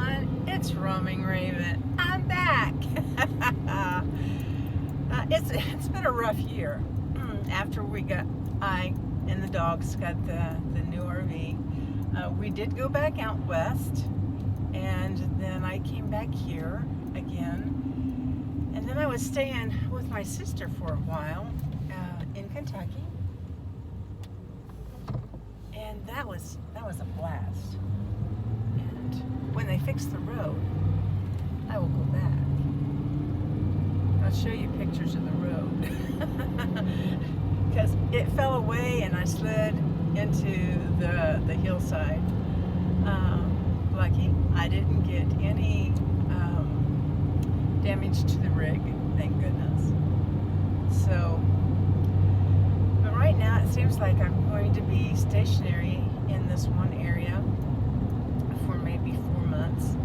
everyone, it's Roaming Raven. I'm back. It's been a rough year. After I and the dogs got the new RV, we did go back out west, and then I came back here again, and then I was staying with my sister for a while in Kentucky, and that was a blast. When they fix the road, I will go back. I'll show you pictures of the road. Because it fell away and I slid into the hillside. Lucky, I didn't get any damage to the rig, thank goodness. So, but right now it seems like I'm going to be stationary in this one area for maybe 4 months.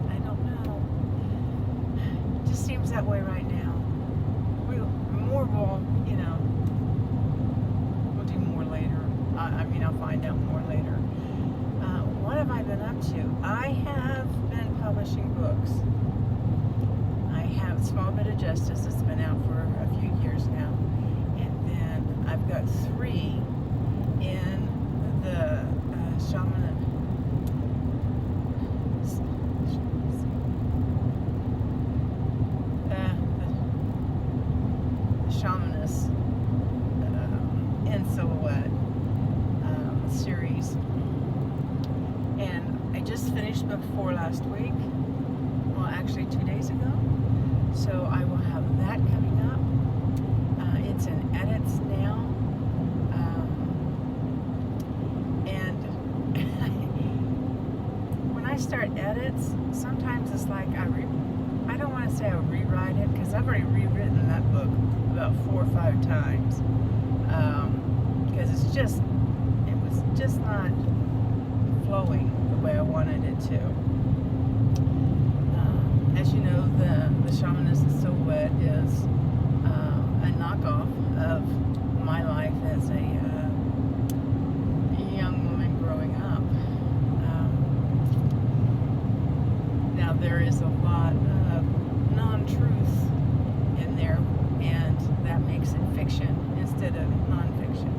I don't know. It just seems that way right now. We'll do more later. I'll find out more later. What have I been up to? I have been publishing books. I have Small Bit of Justice. It's been out for a few years now. And then I've got 3 in the Shamanist in Silhouette series, and I just finished book 4 last week. Well, actually 2 days ago. So I will have that coming up. It's in edits now. When I start edits, sometimes it's like I don't want to say I rewrite it, because I've already rewritten that book about 4 or 5 times, because it was just not flowing the way I wanted it to. As you know, the Shamanist Silhouette is a knockoff of my life as a young woman growing up. Now there is a lot of non-truth in there, and that makes it fiction instead of non-fiction.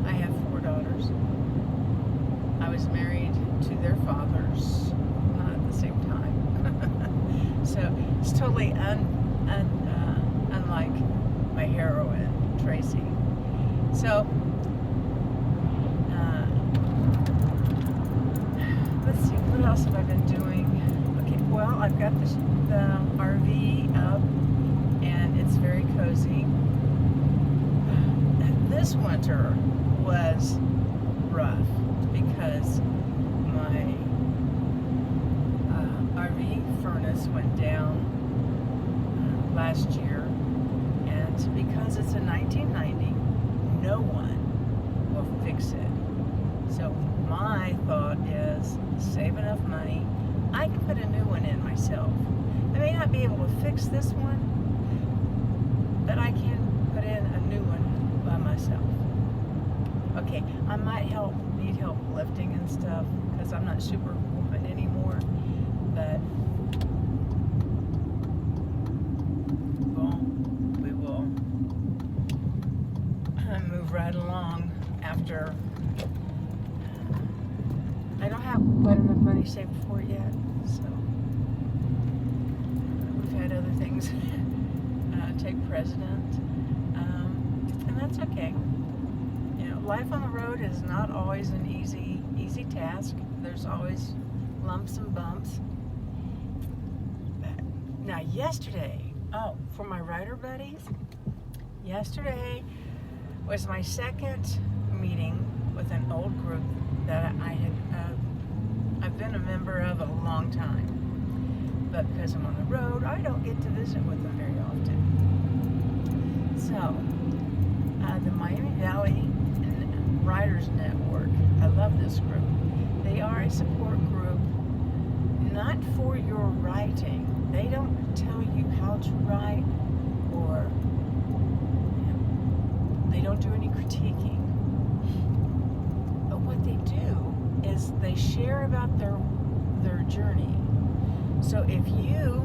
I have 4 daughters. I was married to their fathers, not at the same time. So it's totally unlike my heroine, Tracy. So let's see, what else have I been doing? Okay, well, I've got the RV up, and it's very cozy. This winter was rough because my RV furnace went down last year, and because it's a 1990, no one will fix it. So my thought is save enough money. I can put a new one in myself. I may not be able to fix this one, but I can put in a new one by myself. Okay, I might need help lifting and stuff, because I'm not Superwoman anymore, but we will move right along after. I don't have quite enough money saved for it yet, so we've had other things take precedent, and that's okay. You know, life on the road is not always an easy task. There's always lumps and bumps. But now yesterday, for my writer buddies, yesterday was my second meeting with an old group that I've been a member of a long time, but because I'm on the road, I don't get to visit with them very often. So, the Miami Valley Writers Network, I love this group. They are a support group, not for your writing. They don't tell you how to write, or, you know, they don't do any critiquing. what they do is they share about their journey. So if you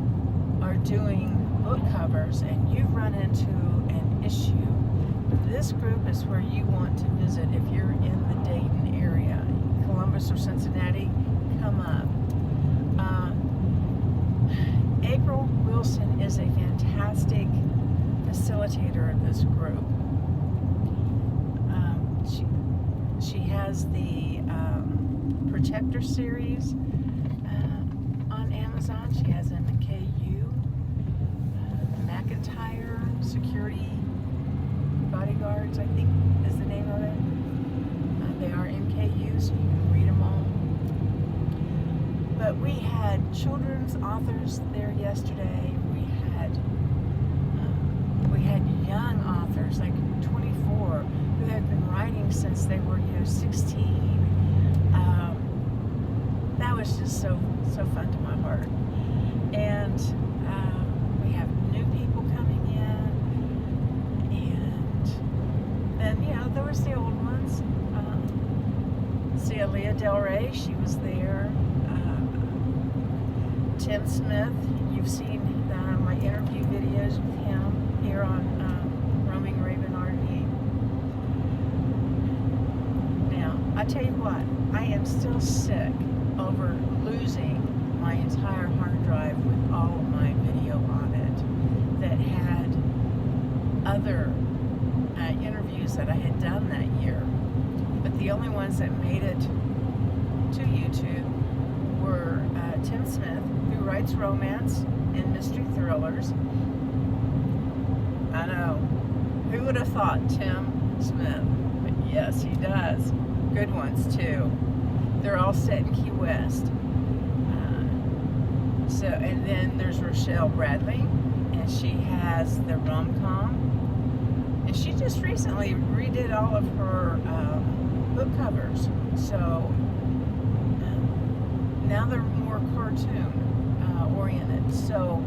are doing book covers and you run into an issue, this group is where you want to visit. If you're in the Dayton area, Columbus or Cincinnati, come up. April Wilson is a fantastic facilitator of this group. She has the Protector series on Amazon. She has a McKay McIntyre Security Bodyguards, I think is the name of it. They are MKU, so you can read them all. But we had children's authors there yesterday. We had young authors, like 24, who have been writing since they were 16. That was just so fun to my heart. And we have new people coming in, and then there was the old ones. Leah Del Rey, she was there. Tim Smith, you've seen my interview videos with him here on Roaming Raven RV. Now, I tell you what, I am still sick over losing my entire hard drive with all of my video on it that had other interviews that I had done that year. But the only ones that made it to YouTube were Tim Smith, who writes romance and mystery thrillers. I know. Who would have thought Tim Smith? But yes, he does. Good ones, too. They're all set in Key West. And then there's Rochelle Bradley, and she has the rom-com. And she just recently redid all of her book covers. So now they're more cartoon oriented. So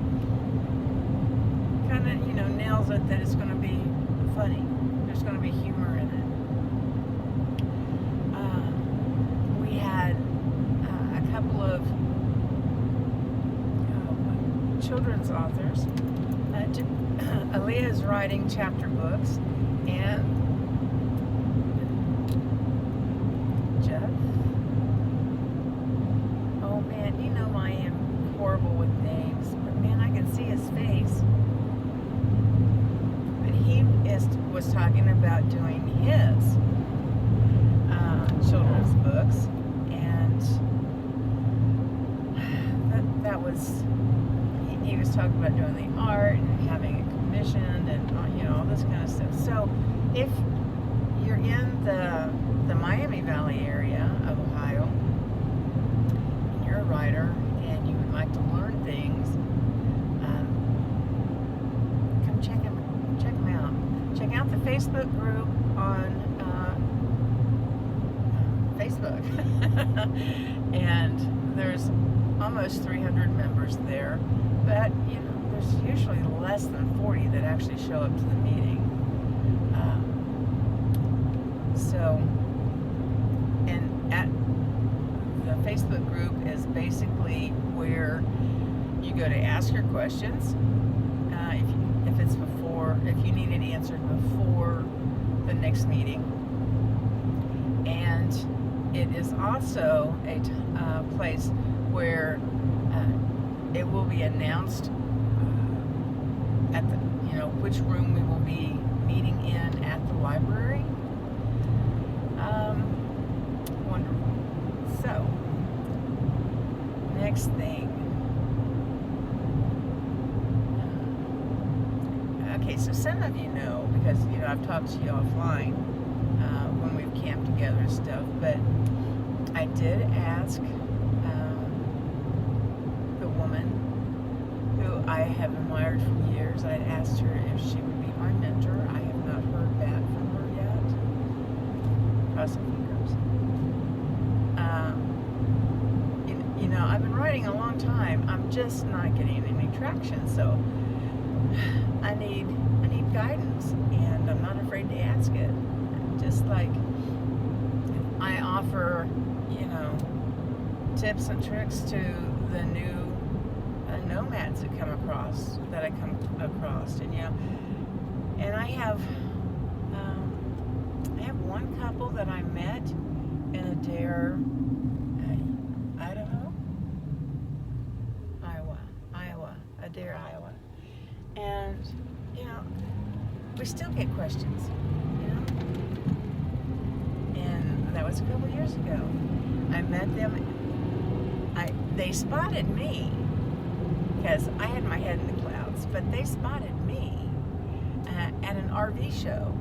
kind of, nails it that it's going to be funny. There's going to be humor in it. We had a couple of children's authors. Aaliyah is writing chapter books, and Jeff. Oh man, I am horrible with names, but man, I can see his face. But he was talking about doing his children's books, and that was. He was talking about doing the art and having it commissioned and all this kind of stuff. So if you're in the Miami Valley area of Ohio and you're a writer and you would like to learn things, come check them out. Check out the Facebook group on Facebook. And there's almost 300 members there. But, there's usually less than 40 that actually show up to the meeting. And at the Facebook group is basically where you go to ask your questions. If you need it answered before the next meeting. And it is also a place where it will be announced at the, which room we will be meeting in at the library. Wonderful. So, next thing. Okay, so some of you know, because, I've talked to you offline when we've camped together and stuff, but I did ask the woman who I have admired for years. I asked her if she would be my mentor. I have not heard back from her yet. Cross my fingers. I've been writing a long time. I'm just not getting any traction, so I need guidance, and I'm not afraid to ask it. Just like I offer, tips and tricks to the new nomads that I come across, and I have one couple that I met in Adair, Adair, Iowa, and we still get questions, and that was a couple years ago. I met them. They spotted me because I had my head in the clouds, but they spotted me at an RV show.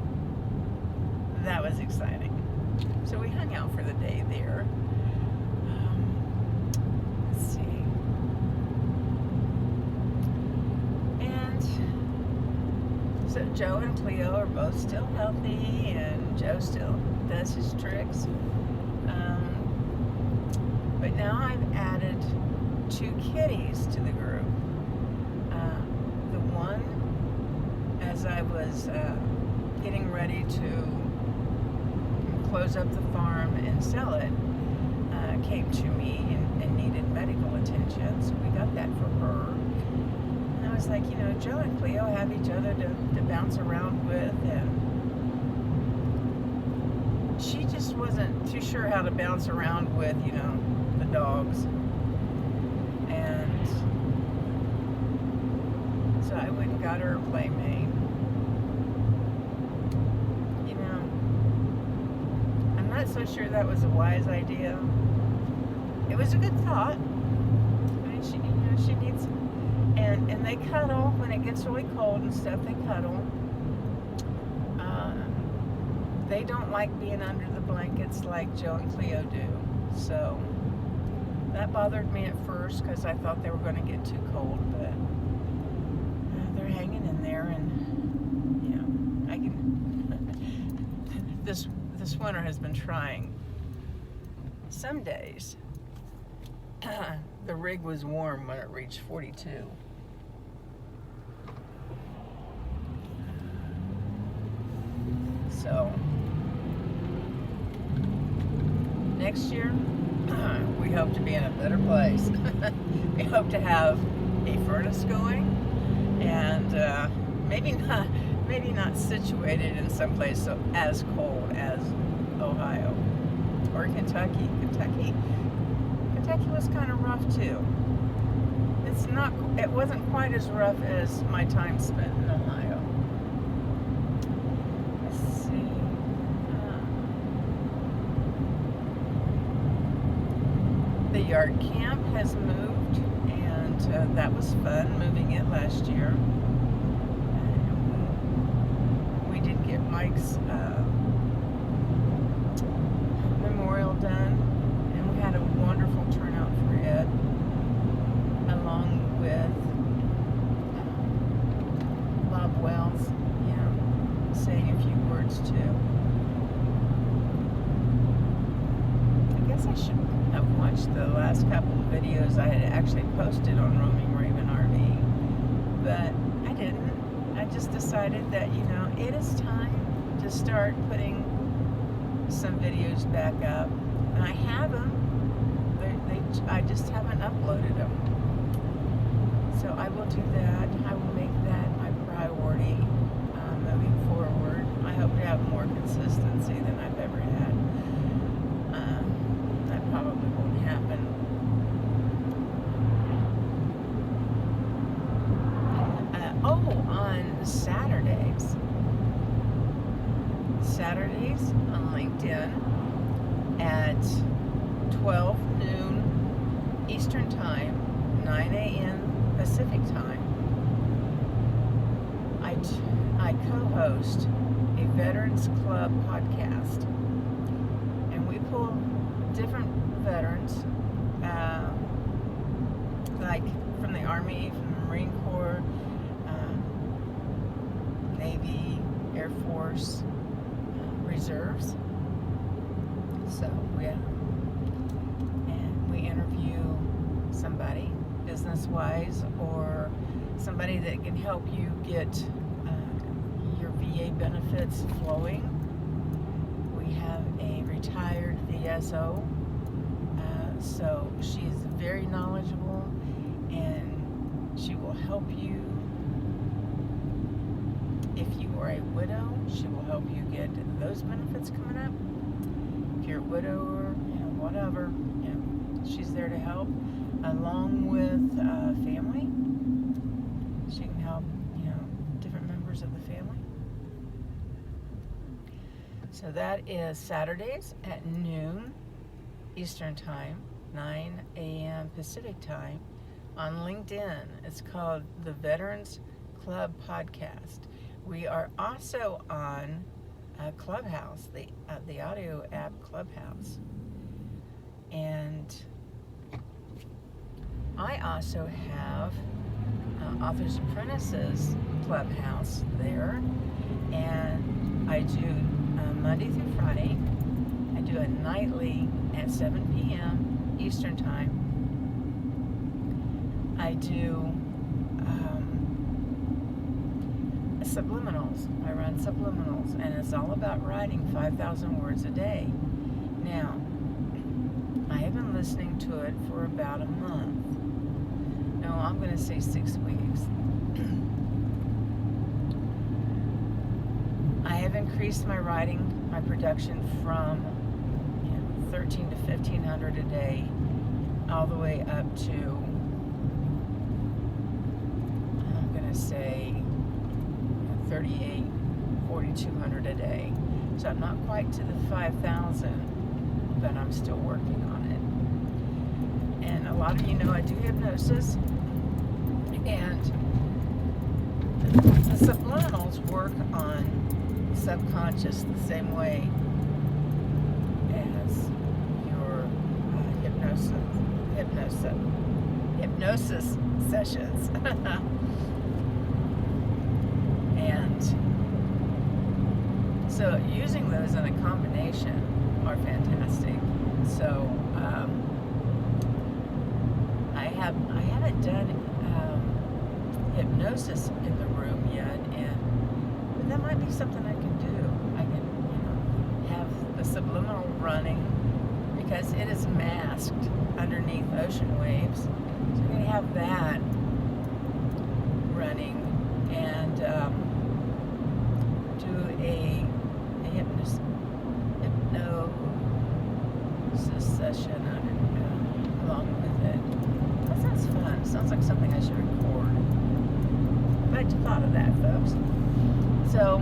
That was exciting. So we hung out for the day there. Let's see. And so Joe and Cleo are both still healthy, and Joe still does his tricks. But now I've added 2 kitties to the group. The one, as I was getting ready to close up the farm and sell it, came to me and needed medical attention, so we got that for her. And I was like, Joe and Cleo have each other to bounce around with, and she just wasn't too sure how to bounce around with, the dogs. And so I went and got her a playmate. I'm not so sure that was a wise idea. It was a good thought. I mean, she needs, and they cuddle when it gets really cold and stuff. They cuddle. They don't like being under the blankets like Joe and Cleo do. So that bothered me at first because I thought they were going to get too cold, but they're hanging in there, and I can. This winter has been trying. Some days the rig was warm when it reached 42. So next year, we hope to be in a better place. We hope to have a furnace going, and maybe not situated in some place so as cold as Ohio or Kentucky. Kentucky was kind of rough too. It wasn't quite as rough as my time spent in Ohio. The yard camp has moved, and that was fun, moving it last year. We did get Mike's memorial done, and we had a wonderful turnout for it, along with Bob Wells, saying a few words too. I guess I should have watched the last couple of videos I had actually posted on Roaming Raven RV, but I didn't. I just decided that, it is time to start putting some videos back up, and I have them. I just haven't uploaded them. So I will do that. I will make that my priority moving forward. I hope to have more consistency than I've ever had. That probably won't happen. On Saturdays on LinkedIn at 12 noon Eastern Time, 9 a.m. Pacific Time, I co-host a Veterans Club podcast, and we pull different veterans, like from the Army, from the Marine Corps, Navy, Air Force, reserves. So we interview somebody business-wise, or somebody that can help you get your VA benefits flowing. We have a retired VA SO. So she is very knowledgeable, and she will help you. If you are a widow, she will help you get those benefits coming up. If you're a widower, whatever, she's there to help, along with family. She can help, different members of the family. So that is Saturdays at noon Eastern Time, 9 a.m. Pacific Time, on LinkedIn. It's called the Veterans Club Podcast. We are also on Clubhouse, the audio app Clubhouse. And I also have Authors Apprentices Clubhouse there. And I do Monday through Friday. I do a nightly at 7 p.m. Eastern Time. I do subliminals. I run subliminals, and it's all about writing 5,000 words a day. Now, I have been listening to it for about a month. No, I'm going to say 6 weeks. I have increased my writing, my production from 13 to 1,500 a day, all the way up to, I'm going to say, 38, 4,200 a day. So I'm not quite to the 5,000, but I'm still working on it. And a lot of you know I do hypnosis, and the subliminals work on subconscious the same way as your hypnosis sessions. And so using those in a combination are fantastic. So I haven't done hypnosis in the room yet, but that might be something I can do. I can have the subliminal running, because it is masked underneath ocean waves. So I'm going to have that running, and do a hypnosis session along with it. That sounds fun. Sounds like something I should record. Glad you thought of that, folks. So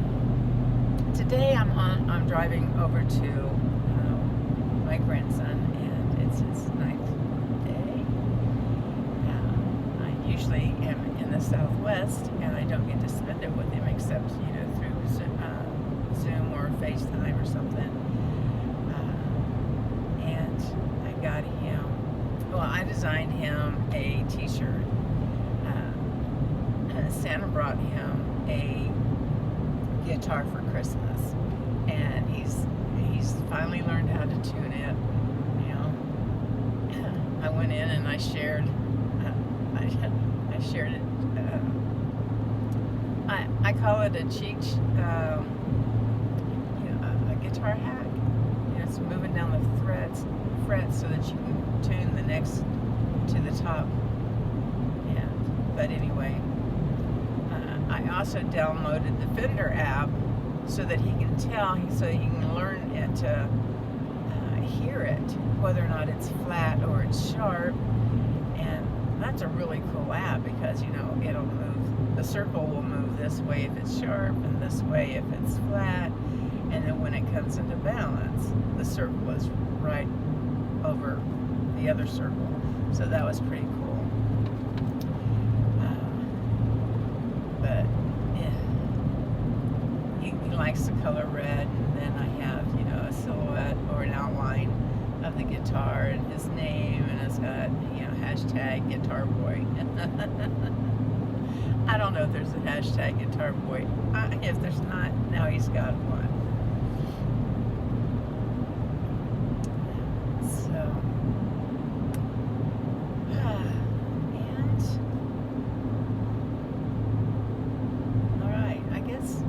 today I'm driving over to my grandson, and it's his 9th day. I usually am in the Southwest, and I don't get to spend it with him except through Zoom or FaceTime or something. And I got him. Well, I designed him a T-shirt. Santa brought him a guitar for Christmas, and he's finally learned how to tune it. I went in and I shared it. I call it a cheek, a guitar hack. It's moving down the frets so that you can tune the next to the top. But anyway, I also downloaded the Fender app so that he can learn it to hear it, whether or not it's flat or it's sharp. And that's a really cool app, because it'll move, the circle will move this way if it's sharp, and this way if it's flat, and then when it comes into balance, the circle is right over the other circle. So that was pretty cool. But yeah, he likes the color red, and then I have a silhouette or an outline of the guitar and his name, and it's got hashtag Guitar Boy. I don't know if there's a hashtag Guitar Boy. If there's not, now he's got one. So, and all right, I guess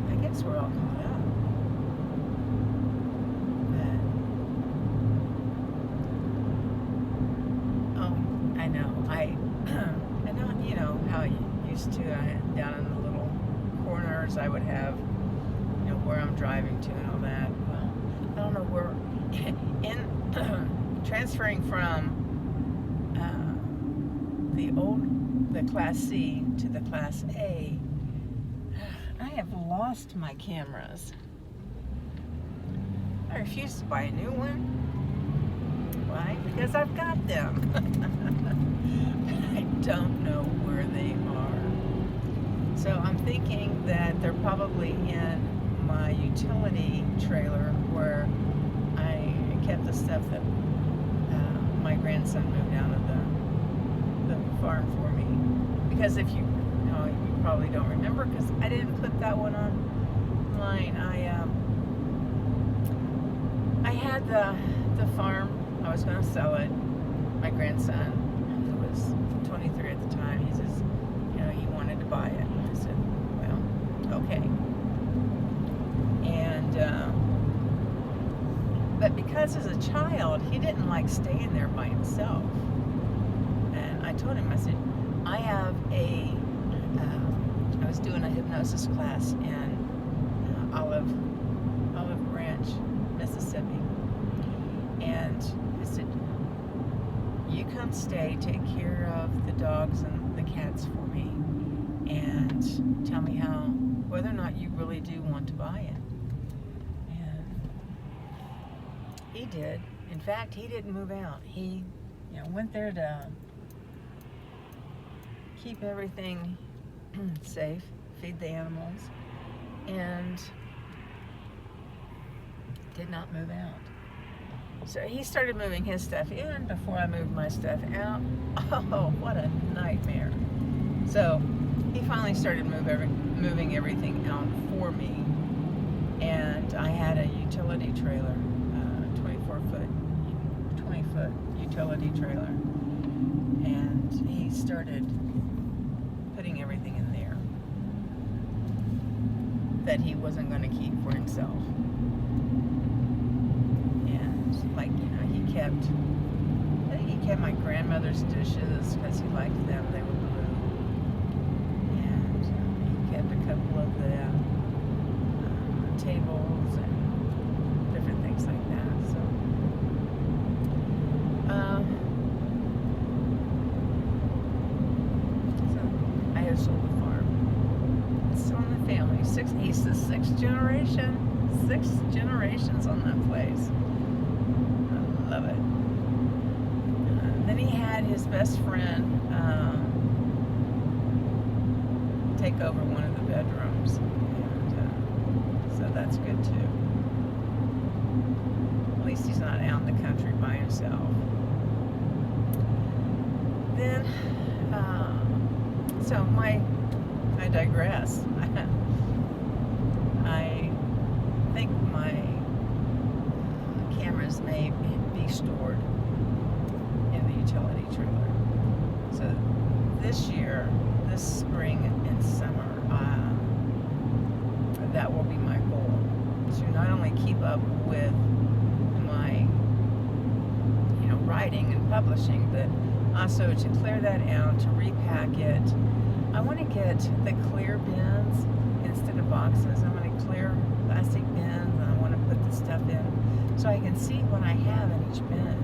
we're all caught up. used to, down in the little corners, I would have, where I'm driving to and all that. Well, I don't know where, in transferring from the Class C to the Class A, I have lost my cameras. I refuse to buy a new one. Why? Because I've got them. I don't know where they are. So I'm thinking that they're probably in my utility trailer where I kept the stuff that my grandson moved out of the farm for me. Because if you probably don't remember, because I didn't put that one online. I had the farm. I was going to sell it. My grandson, who was 23 at the time, he says, he wanted to buy it. I said, well, okay. And but because as a child, he didn't like staying there by himself. And I told him, I said, I have I was doing a hypnosis class in Olive Branch, Mississippi. And I said, you come stay, take care of the dogs and the cats for me, and tell me whether or not you really do want to buy it. And he did. In fact, he didn't move out. He, went there to keep everything safe, feed the animals, and did not move out. So he started moving his stuff in before I moved my stuff out. Oh, what a nightmare. So he finally started moving everything out for me. And I had a utility trailer, 20-foot utility trailer. And he started putting everything in there that he wasn't going to keep for himself. He kept my grandmother's dishes because he liked them. They were blue. And he kept a couple of the tables and different things like that. So I have sold the farm. It's still in the family. He's the sixth generation. 6 generations on that place. Love it. Then he had his best friend take over one of the bedrooms, and so that's good too. At least he's not out in the country by himself. Then, so I digress. I think my cameras may be stored in the utility trailer. So this year, this spring and summer, that will be my goal, to not only keep up with my writing and publishing, but also to clear that out, to repack it. I want to get the clear bins instead of boxes. I'm going to clear plastic bins, and I want to put the stuff in so I can see what I have in each bin,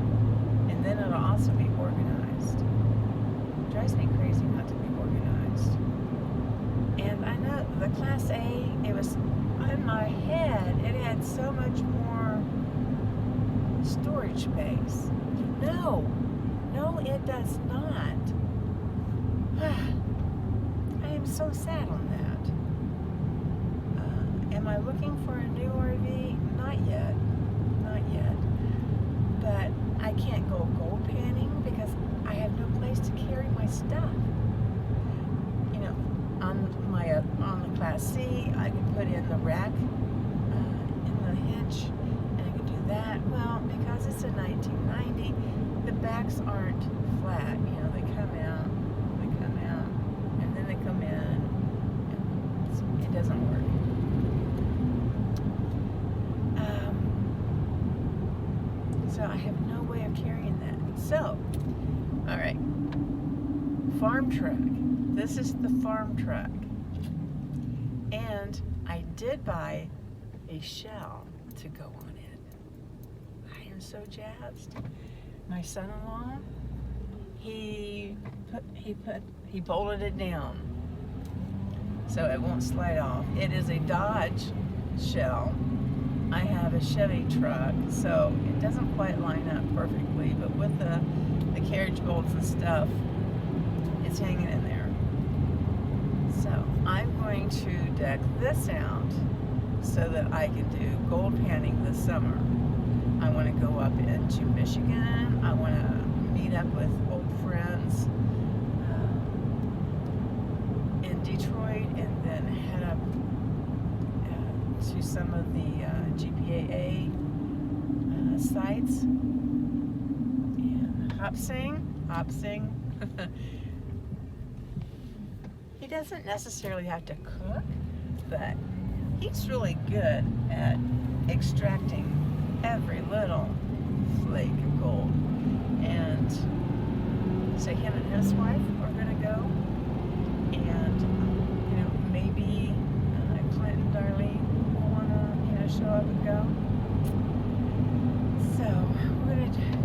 and then it'll also be organized. It drives me crazy not to be organized. And I know the Class A, it was in my head, it had so much more storage space. No, it does not. I am so sad on that. Am I looking for a new RV? Not yet. But I can't go gold panning because I have no place to carry my stuff. On the Class C, I could put in the rack in the hitch, and I could do that. Well, because it's a 1990, the backs aren't flat. They come out, and then they come in, and it doesn't work. So I have no way of carrying that. So, all right, farm truck. This is the farm truck. And I did buy a shell to go on it. I am so jazzed. My son-in-law, he bolted it down so it won't slide off. It is a Dodge shell. I have a Chevy truck, so it doesn't quite line up perfectly, but with the carriage bolts and stuff, it's hanging in there. So I'm going to deck this out so that I can do gold panning this summer. I want to go up into Michigan. I want to meet up with old friends in Detroit, and then head up to some of the GPAA sites. And Hop Sing. He doesn't necessarily have to cook, but he's really good at extracting every little flake of gold. And so him and his wife are going to go, and maybe Clint and Darlene will want to show up and go. So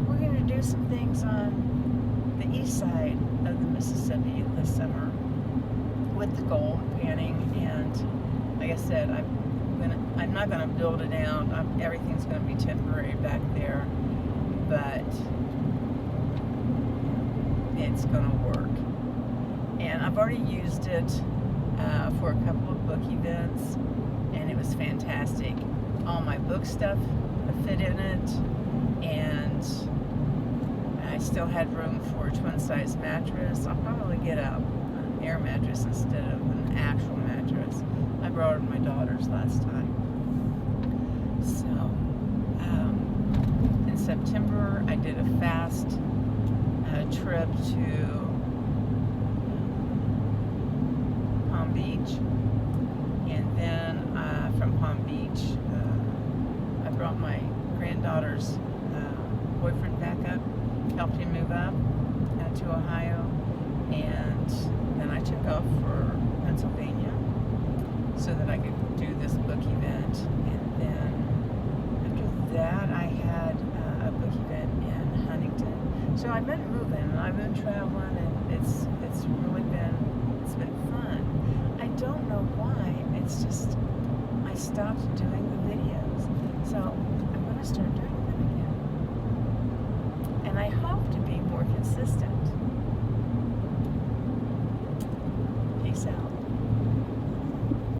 we're going to do some things on the east side of the Mississippi this summer with the gold panning, and like I said, I'm not gonna build it out. Everything's gonna be temporary back there, but it's gonna work. And I've already used it for a couple of book events, and it was fantastic. All my book stuff fit in it, and I still had room for a twin-size mattress. I'll probably get an air mattress instead of an actual mattress. I borrowed my daughter's last time. So, in September, I did a fast trip to Palm Beach, and then from Palm Beach, I brought my granddaughter's boyfriend back up, helped him move up to Ohio, and then I took off for Pennsylvania so that I could do this book event. And then after that, I had a book event in Huntington. So I've been moving and I've been traveling, and it's really been fun. I don't know why. It's just I stopped doing the videos, so I'm going to start doing them again. And I hope to be more consistent.